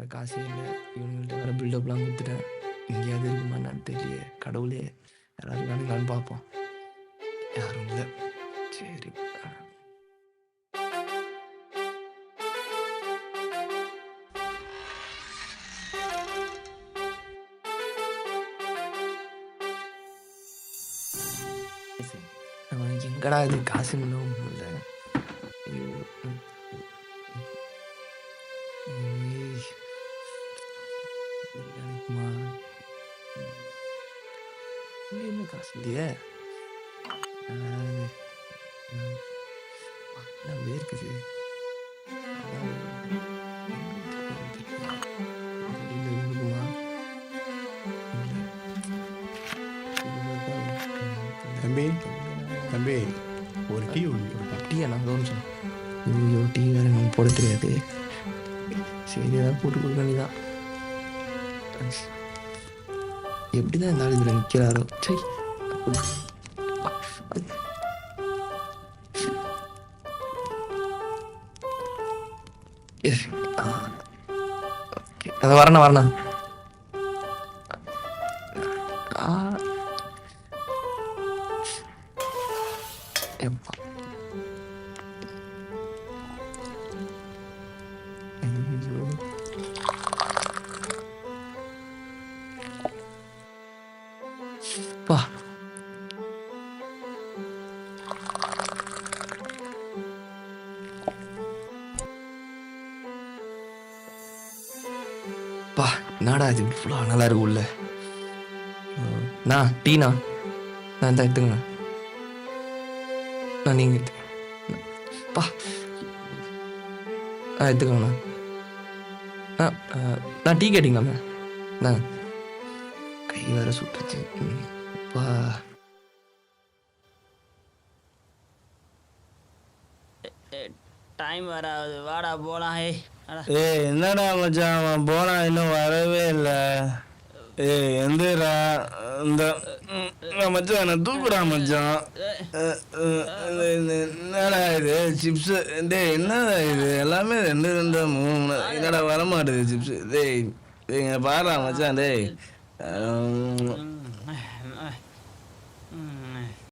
வேறு காசே இல்லை. இவங்கள்ட்ட வேறு பில்டப்லாம் கொடுத்துட்டேன். எங்கேயாவது இருக்குமா என்னன்னு தெரியலையே. கடவுளே யாராவது இருக்கானுங்களான்னு பார்ப்போம். யாரும் இல்லை. சரி எங்கடா இது காசு இன்னும் இல்லை. ஐயோ எனக்குமா என்ன காசு இல்லையே. இருக்குது தம்பி தம்பி ஒரு டீ டீயா நான் கவனிச்சேன். ஐயோ டீ வேறு நம்ம போட தெரியாது. சரி ஏதாவது போட்டு கொடுக்க வேண்டியதான். எப்படி தான் இந்த ஆள் இதில் நிற்கிறாரோ. சரி அதை வரண்ணா எப்பா பா பா என்னடா இது இவ்வளோ நல்லா இருக்கு உள்ள. டீண்ணா நான் இந்த எடுத்துங்கண்ணா. நீங்கள் பா எடுத்துக்கோங்கண்ணா. நான் டீ கேட்டிங்களாண்ணா. நான் கை வேற சுட்டுச்சு. பா டைம் வராது. வாடா போலாம். என்னடா மச்சான் அவன் போனா இன்னும் வரவே இல்லை. எந்திரா இந்த மச்சான் என்ன தூக்குடா மச்சான். என்னடா இது சிப்ஸு என்னடா இது எல்லாமே 2 2 3 என்னடா வரமாட்டுது சிப்ஸு. இங்கே பாடுறா மச்சான்.